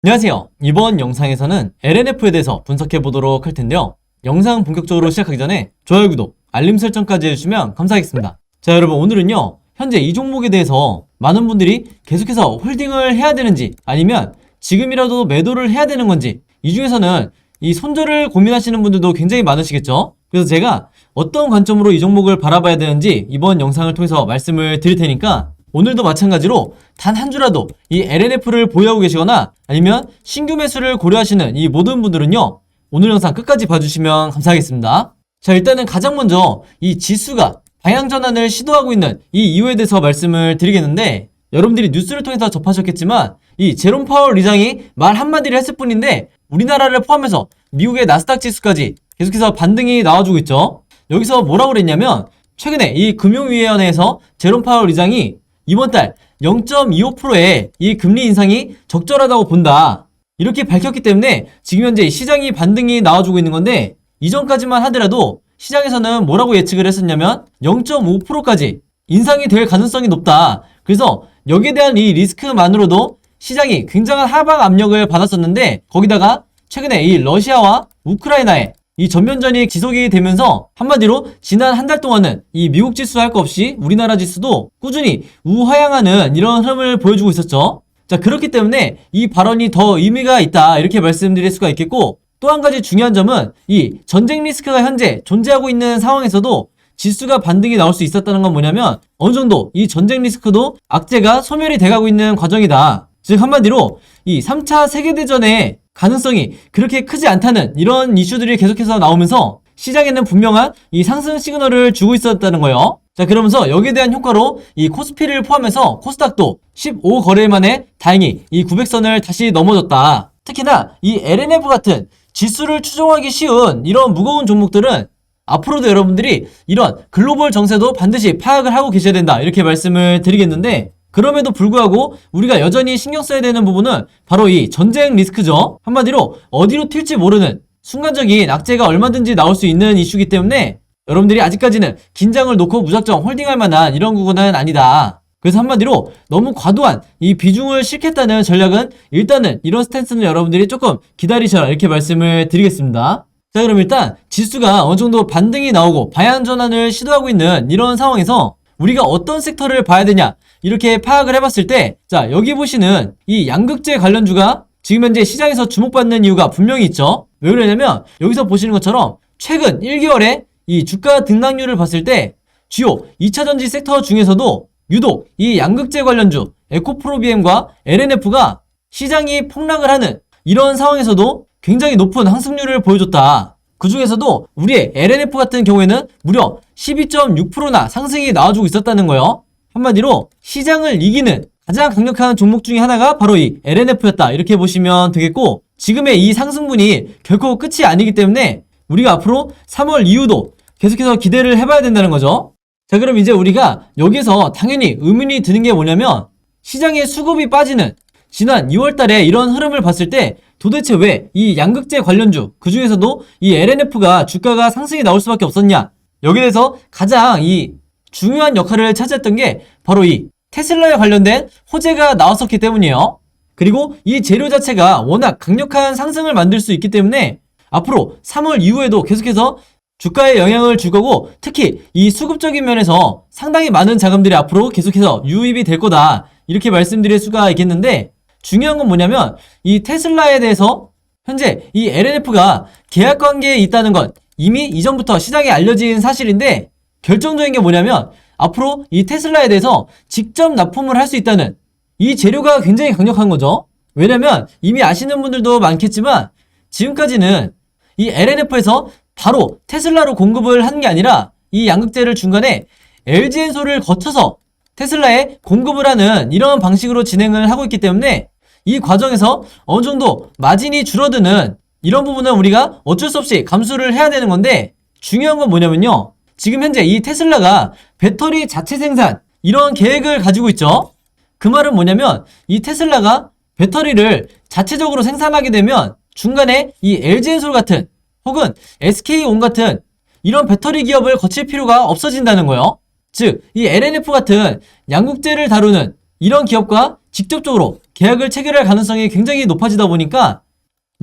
안녕하세요. 이번 영상에서는 LNF에 대해서 분석해 보도록 할 텐데요. 영상 본격적으로 시작하기 전에 좋아요, 구독, 알림 설정까지 해주시면 감사하겠습니다. 자, 여러분, 오늘은요, 현재 이 종목에 대해서 많은 분들이 계속해서 홀딩을 해야 되는지 아니면 지금이라도 매도를 해야 되는 건지, 이 중에서는 이 손절을 고민하시는 분들도 굉장히 많으시겠죠? 그래서 제가 어떤 관점으로 이 종목을 바라봐야 되는지 이번 영상을 통해서 말씀을 드릴 테니까 오늘도 마찬가지로 단 한 주라도 이 LNF를 보유하고 계시거나 아니면 신규 매수를 고려하시는 이 모든 분들은요, 오늘 영상 끝까지 봐주시면 감사하겠습니다. 자, 일단은 가장 먼저 이 지수가 방향 전환을 시도하고 있는 이 이유에 대해서 말씀을 드리겠는데, 여러분들이 뉴스를 통해서 접하셨겠지만 이 제롬 파월 의장이 말 한마디를 했을 뿐인데 우리나라를 포함해서 미국의 나스닥 지수까지 계속해서 반등이 나와주고 있죠. 여기서 뭐라고 그랬냐면, 최근에 이 금융위원회에서 제롬 파월 의장이 이번 달 0.25%의 이 금리 인상이 적절하다고 본다, 이렇게 밝혔기 때문에 지금 현재 시장이 반등이 나와주고 있는 건데, 이전까지만 하더라도 시장에서는 뭐라고 예측을 했었냐면 0.5%까지 인상이 될 가능성이 높다. 그래서 여기에 대한 이 리스크만으로도 시장이 굉장한 하방 압력을 받았었는데, 거기다가 최근에 이 러시아와 우크라이나의 이 전면전이 지속이 되면서 한마디로 지난 한 달 동안은 이 미국 지수 할 거 없이 우리나라 지수도 꾸준히 우하향하는 이런 흐름을 보여주고 있었죠. 자, 그렇기 때문에 이 발언이 더 의미가 있다, 이렇게 말씀드릴 수가 있겠고, 또 한 가지 중요한 점은 이 전쟁 리스크가 현재 존재하고 있는 상황에서도 지수가 반등이 나올 수 있었다는 건 뭐냐면, 어느 정도 이 전쟁 리스크도 악재가 소멸이 돼가고 있는 과정이다. 즉 한마디로 이 3차 세계대전의 가능성이 그렇게 크지 않다는 이런 이슈들이 계속해서 나오면서 시장에는 분명한 이 상승 시그널을 주고 있었다는 거예요. 자, 그러면서 여기에 대한 효과로 이 코스피를 포함해서 코스닥도 15거래일 만에 다행히 이 900선을 다시 넘어졌다. 특히나 이 LNF 같은 지수를 추종하기 쉬운 이런 무거운 종목들은 앞으로도 여러분들이 이런 글로벌 정세도 반드시 파악을 하고 계셔야 된다, 이렇게 말씀을 드리겠는데, 그럼에도 불구하고 우리가 여전히 신경 써야 되는 부분은 바로 이 전쟁 리스크죠. 한마디로 어디로 튈지 모르는 순간적인 악재가 얼마든지 나올 수 있는 이슈이기 때문에 여러분들이 아직까지는 긴장을 놓고 무작정 홀딩할 만한 이런 구간은 아니다. 그래서 한마디로 너무 과도한 이 비중을 싫겠다는 전략은 일단은 이런 스탠스는 여러분들이 조금 기다리셔라, 이렇게 말씀을 드리겠습니다. 자, 그럼 일단 지수가 어느 정도 반등이 나오고 방향 전환을 시도하고 있는 이런 상황에서 우리가 어떤 섹터를 봐야 되냐, 이렇게 파악을 해봤을 때, 자, 여기 보시는 이 양극재 관련주가 지금 현재 시장에서 주목받는 이유가 분명히 있죠. 왜 그러냐면 여기서 보시는 것처럼 최근 1개월에 이 주가 등락률을 봤을 때 주요 2차전지 섹터 중에서도 유독 이 양극재 관련주 에코프로비엠과 LNF가 시장이 폭락을 하는 이런 상황에서도 굉장히 높은 상승률을 보여줬다. 그 중에서도 우리의 LNF 같은 경우에는 무려 12.6%나 상승이 나와주고 있었다는 거예요. 한마디로 시장을 이기는 가장 강력한 종목 중에 하나가 바로 이 LNF였다, 이렇게 보시면 되겠고, 지금의 이 상승분이 결코 끝이 아니기 때문에 우리가 앞으로 3월 이후도 계속해서 기대를 해봐야 된다는 거죠. 자, 그럼 이제 우리가 여기서 당연히 의문이 드는 게 뭐냐면, 시장의 수급이 빠지는 지난 2월 달에 이런 흐름을 봤을 때 도대체 왜 이 양극재 관련주, 그 중에서도 이 LNF가 주가가 상승이 나올 수밖에 없었냐? 여기에 대해서 가장 이 중요한 역할을 차지했던 게 바로 이 테슬라에 관련된 호재가 나왔었기 때문이에요. 그리고 이 재료 자체가 워낙 강력한 상승을 만들 수 있기 때문에 앞으로 3월 이후에도 계속해서 주가에 영향을 줄 거고, 특히 이 수급적인 면에서 상당히 많은 자금들이 앞으로 계속해서 유입이 될 거다, 이렇게 말씀드릴 수가 있겠는데, 중요한 건 뭐냐면 이 테슬라에 대해서 현재 이 LNF가 계약 관계에 있다는 건 이미 이전부터 시장에 알려진 사실인데, 결정적인 게 뭐냐면 앞으로 이 테슬라에 대해서 직접 납품을 할 수 있다는 이 재료가 굉장히 강력한 거죠. 왜냐면 이미 아시는 분들도 많겠지만 지금까지는 이 LNF에서 바로 테슬라로 공급을 하는 게 아니라 이 양극재를 중간에 LG엔솔을 거쳐서 테슬라에 공급을 하는 이런 방식으로 진행을 하고 있기 때문에 이 과정에서 어느 정도 마진이 줄어드는 이런 부분은 우리가 어쩔 수 없이 감수를 해야 되는 건데, 중요한 건 뭐냐면요, 지금 현재 이 테슬라가 배터리 자체 생산 이런 계획을 가지고 있죠. 그 말은 뭐냐면 이 테슬라가 배터리를 자체적으로 생산하게 되면 중간에 이 LG엔솔 같은 혹은 SK온 같은 이런 배터리 기업을 거칠 필요가 없어진다는 거예요. 즉, 이 LNF 같은 양극재를 다루는 이런 기업과 직접적으로 계약을 체결할 가능성이 굉장히 높아지다 보니까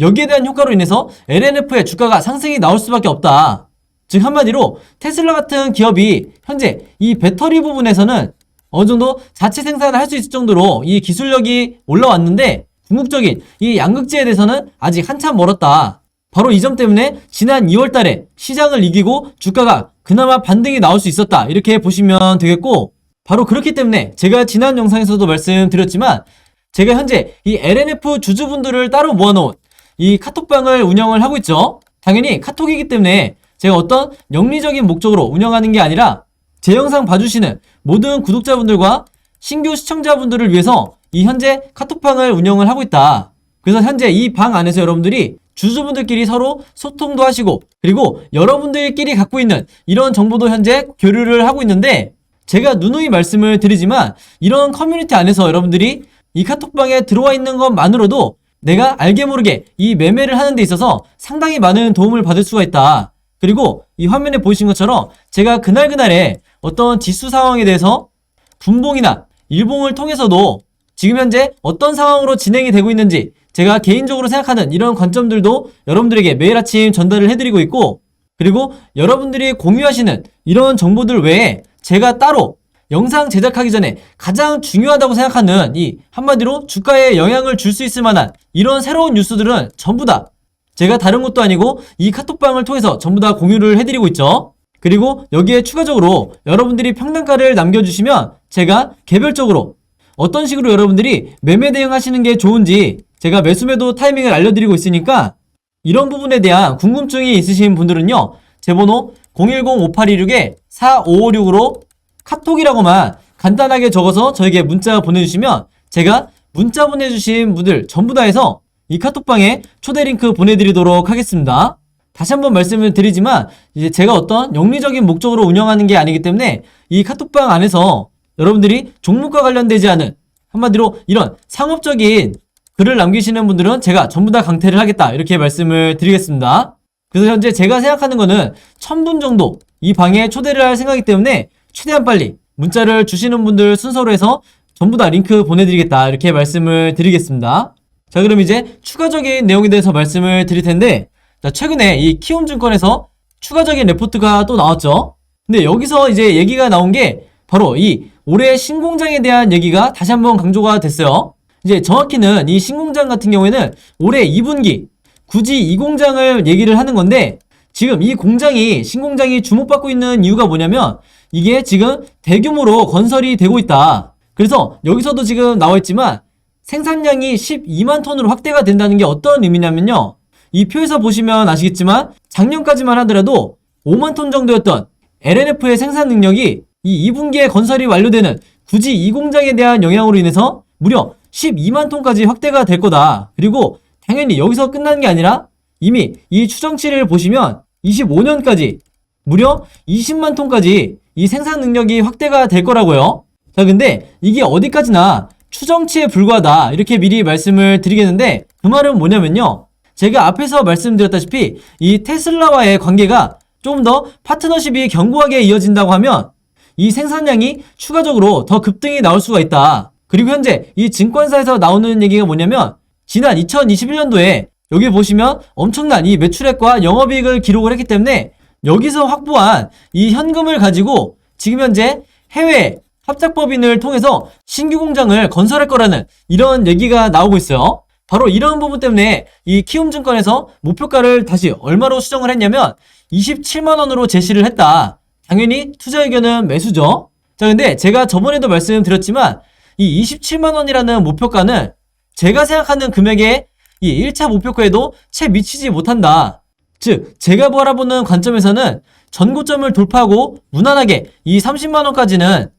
여기에 대한 효과로 인해서 LNF의 주가가 상승이 나올 수밖에 없다. 즉 한마디로 테슬라 같은 기업이 현재 이 배터리 부분에서는 어느 정도 자체 생산을 할 수 있을 정도로 이 기술력이 올라왔는데 궁극적인 이 양극재에 대해서는 아직 한참 멀었다. 바로 이 점 때문에 지난 2월 달에 시장을 이기고 주가가 그나마 반등이 나올 수 있었다. 이렇게 보시면 되겠고, 바로 그렇기 때문에 제가 지난 영상에서도 말씀드렸지만 제가 현재 이 LNF 주주분들을 따로 모아놓은 이 카톡방을 운영을 하고 있죠. 당연히 카톡이기 때문에 제가 어떤 영리적인 목적으로 운영하는 게 아니라 제 영상 봐주시는 모든 구독자분들과 신규 시청자분들을 위해서 이 현재 카톡방을 운영을 하고 있다. 그래서 현재 이 방 안에서 여러분들이 주주분들끼리 서로 소통도 하시고, 그리고 여러분들끼리 갖고 있는 이런 정보도 현재 교류를 하고 있는데, 제가 누누이 말씀을 드리지만 이런 커뮤니티 안에서 여러분들이 이 카톡방에 들어와 있는 것만으로도 내가 알게 모르게 이 매매를 하는 데 있어서 상당히 많은 도움을 받을 수가 있다. 그리고 이 화면에 보이신 것처럼 제가 그날그날의 어떤 지수 상황에 대해서 분봉이나 일봉을 통해서도 지금 현재 어떤 상황으로 진행이 되고 있는지 제가 개인적으로 생각하는 이런 관점들도 여러분들에게 매일 아침 전달을 해드리고 있고, 그리고 여러분들이 공유하시는 이런 정보들 외에 제가 따로 영상 제작하기 전에 가장 중요하다고 생각하는 이 한마디로 주가에 영향을 줄 수 있을 만한 이런 새로운 뉴스들은 전부 다 제가 다른 것도 아니고 이 카톡방을 통해서 전부 다 공유를 해드리고 있죠. 그리고 여기에 추가적으로 여러분들이 평단가를 남겨주시면 제가 개별적으로 어떤 식으로 여러분들이 매매 대응하시는 게 좋은지 제가 매수매도 타이밍을 알려드리고 있으니까 이런 부분에 대한 궁금증이 있으신 분들은요, 제 번호 010-5826-4556으로 카톡이라고만 간단하게 적어서 저에게 문자 보내주시면 제가 문자 보내주신 분들 전부 다 해서 이 카톡방에 초대 링크 보내드리도록 하겠습니다. 다시 한번 말씀을 드리지만 이제 제가 어떤 영리적인 목적으로 운영하는 게 아니기 때문에 이 카톡방 안에서 여러분들이 종목과 관련되지 않은 한마디로 이런 상업적인 글을 남기시는 분들은 제가 전부 다 강퇴를 하겠다, 이렇게 말씀을 드리겠습니다. 그래서 현재 제가 생각하는 거는 1000분 정도 이 방에 초대를 할 생각이기 때문에 최대한 빨리 문자를 주시는 분들 순서로 해서 전부 다 링크 보내드리겠다, 이렇게 말씀을 드리겠습니다. 자, 그럼 이제 추가적인 내용에 대해서 말씀을 드릴 텐데, 자, 최근에 이 키움증권에서 추가적인 레포트가 또 나왔죠. 근데 여기서 이제 얘기가 나온 게 바로 이 올해 신공장에 대한 얘기가 다시 한번 강조가 됐어요. 이제 정확히는 이 신공장 같은 경우에는 올해 2분기 굳이 이 공장을 얘기를 하는 건데, 지금 이 공장이 신공장이 주목받고 있는 이유가 뭐냐면 이게 지금 대규모로 건설이 되고 있다. 그래서 여기서도 지금 나와 있지만 생산량이 12만 톤으로 확대가 된다는 게 어떤 의미냐면요, 이 표에서 보시면 아시겠지만 작년까지만 하더라도 5만 톤 정도였던 LNF의 생산 능력이 이 2분기에 건설이 완료되는 굳이 이 공장에 대한 영향으로 인해서 무려 12만 톤까지 확대가 될 거다. 그리고 당연히 여기서 끝나는 게 아니라 이미 이 추정치를 보시면 25년까지 무려 20만 톤까지 이 생산 능력이 확대가 될 거라고요. 자, 근데 이게 어디까지나 추정치에 불과하다, 이렇게 미리 말씀을 드리겠는데, 그 말은 뭐냐면요, 제가 앞에서 말씀드렸다시피 이 테슬라와의 관계가 좀 더 파트너십이 견고하게 이어진다고 하면 이 생산량이 추가적으로 더 급등이 나올 수가 있다. 그리고 현재 이 증권사에서 나오는 얘기가 뭐냐면 지난 2021년도에 여기 보시면 엄청난 이 매출액과 영업이익을 기록을 했기 때문에 여기서 확보한 이 현금을 가지고 지금 현재 해외 합작법인을 통해서 신규 공장을 건설할 거라는 이런 얘기가 나오고 있어요. 바로 이런 부분 때문에 이 키움증권에서 목표가를 다시 얼마로 수정을 했냐면 27만원으로 제시를 했다. 당연히 투자 의견은 매수죠. 자, 근데 제가 저번에도 말씀드렸지만 이 27만원이라는 목표가는 제가 생각하는 금액의 이 1차 목표가에도 채 미치지 못한다. 즉 제가 바라보는 관점에서는 전고점을 돌파하고 무난하게 이 30만원까지는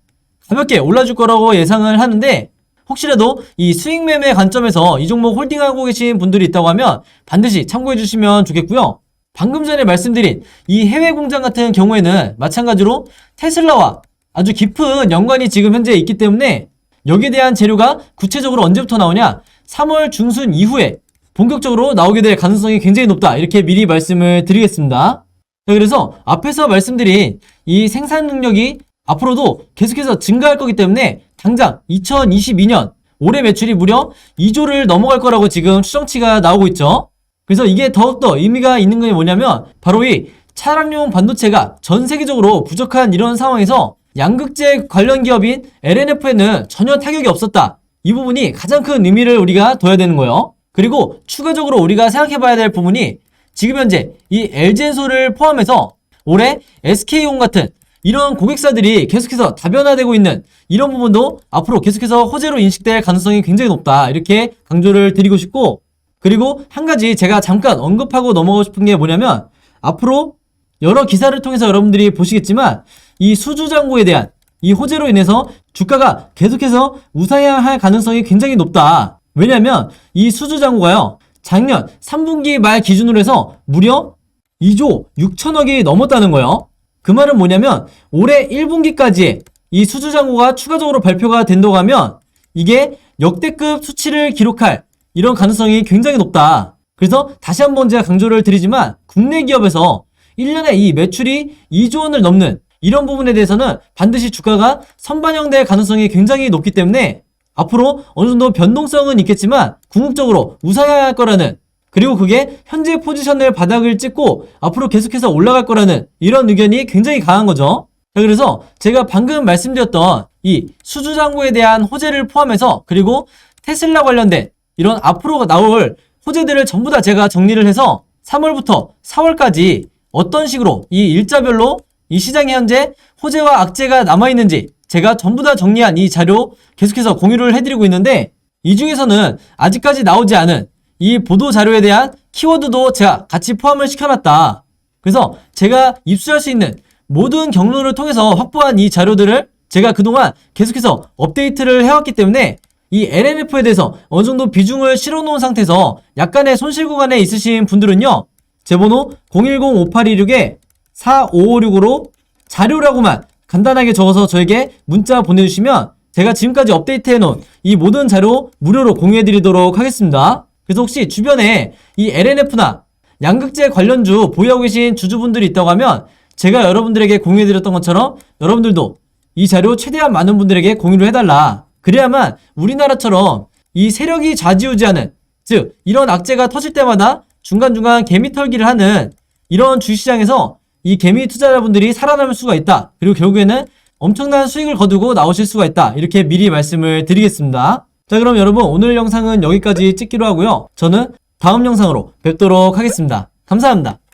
가볍게 올라줄 거라고 예상을 하는데, 혹시라도 이 수익 매매 관점에서 이 종목 홀딩하고 계신 분들이 있다고 하면 반드시 참고해 주시면 좋겠고요. 방금 전에 말씀드린 이 해외 공장 같은 경우에는 마찬가지로 테슬라와 아주 깊은 연관이 지금 현재 있기 때문에 여기에 대한 재료가 구체적으로 언제부터 나오냐, 3월 중순 이후에 본격적으로 나오게 될 가능성이 굉장히 높다, 이렇게 미리 말씀을 드리겠습니다. 자, 그래서 앞에서 말씀드린 이 생산 능력이 앞으로도 계속해서 증가할 거기 때문에 당장 2022년 올해 매출이 무려 2조를 넘어갈 거라고 지금 추정치가 나오고 있죠. 그래서 이게 더욱더 의미가 있는 게 뭐냐면 바로 이 차량용 반도체가 전 세계적으로 부족한 이런 상황에서 양극재 관련 기업인 LNF에는 전혀 타격이 없었다. 이 부분이 가장 큰 의미를 우리가 둬야 되는 거예요. 그리고 추가적으로 우리가 생각해봐야 될 부분이 지금 현재 이 LG엔솔을 포함해서 올해 SK온 같은 이런 고객사들이 계속해서 다변화되고 있는 이런 부분도 앞으로 계속해서 호재로 인식될 가능성이 굉장히 높다. 이렇게 강조를 드리고 싶고, 그리고 한 가지 제가 잠깐 언급하고 넘어가고 싶은 게 뭐냐면 앞으로 여러 기사를 통해서 여러분들이 보시겠지만 이 수주장고에 대한 이 호재로 인해서 주가가 계속해서 우상향할 가능성이 굉장히 높다. 왜냐면 이 수주장고가요, 작년 3분기 말 기준으로 해서 무려 2조 6천억이 넘었다는 거예요. 그 말은 뭐냐면 올해 1분기까지의 이 수주장고가 추가적으로 발표가 된다고 하면 이게 역대급 수치를 기록할 이런 가능성이 굉장히 높다. 그래서 다시 한번 제가 강조를 드리지만 국내 기업에서 1년에 이 매출이 2조 원을 넘는 이런 부분에 대해서는 반드시 주가가 선반영될 가능성이 굉장히 높기 때문에 앞으로 어느 정도 변동성은 있겠지만 궁극적으로 우상향할 거라는, 그리고 그게 현재 포지션을 바닥을 찍고 앞으로 계속해서 올라갈 거라는 이런 의견이 굉장히 강한 거죠. 자, 그래서 제가 방금 말씀드렸던 이 수주장고에 대한 호재를 포함해서 그리고 테슬라 관련된 이런 앞으로 나올 호재들을 전부 다 제가 정리를 해서 3월부터 4월까지 어떤 식으로 이 일자별로 이 시장에 현재 호재와 악재가 남아있는지 제가 전부 다 정리한 이 자료 계속해서 공유를 해드리고 있는데, 이 중에서는 아직까지 나오지 않은 이 보도 자료에 대한 키워드도 제가 같이 포함을 시켜놨다. 그래서 제가 입수할 수 있는 모든 경로를 통해서 확보한 이 자료들을 제가 그동안 계속해서 업데이트를 해왔기 때문에 이 LNF에 대해서 어느 정도 비중을 실어놓은 상태에서 약간의 손실 구간에 있으신 분들은요, 제 번호 010-5826-45565로 자료라고만 간단하게 적어서 저에게 문자 보내주시면 제가 지금까지 업데이트해놓은 이 모든 자료 무료로 공유해드리도록 하겠습니다. 그래서 혹시 주변에 이 LNF나 양극재 관련주 보유하고 계신 주주분들이 있다고 하면 제가 여러분들에게 공유해드렸던 것처럼 여러분들도 이 자료 최대한 많은 분들에게 공유를 해달라. 그래야만 우리나라처럼 이 세력이 좌지우지하는, 즉 이런 악재가 터질 때마다 중간중간 개미 털기를 하는 이런 주식시장에서 이 개미 투자자분들이 살아남을 수가 있다. 그리고 결국에는 엄청난 수익을 거두고 나오실 수가 있다. 이렇게 미리 말씀을 드리겠습니다. 자, 그럼 여러분 오늘 영상은 여기까지 찍기로 하고요. 저는 다음 영상으로 뵙도록 하겠습니다. 감사합니다.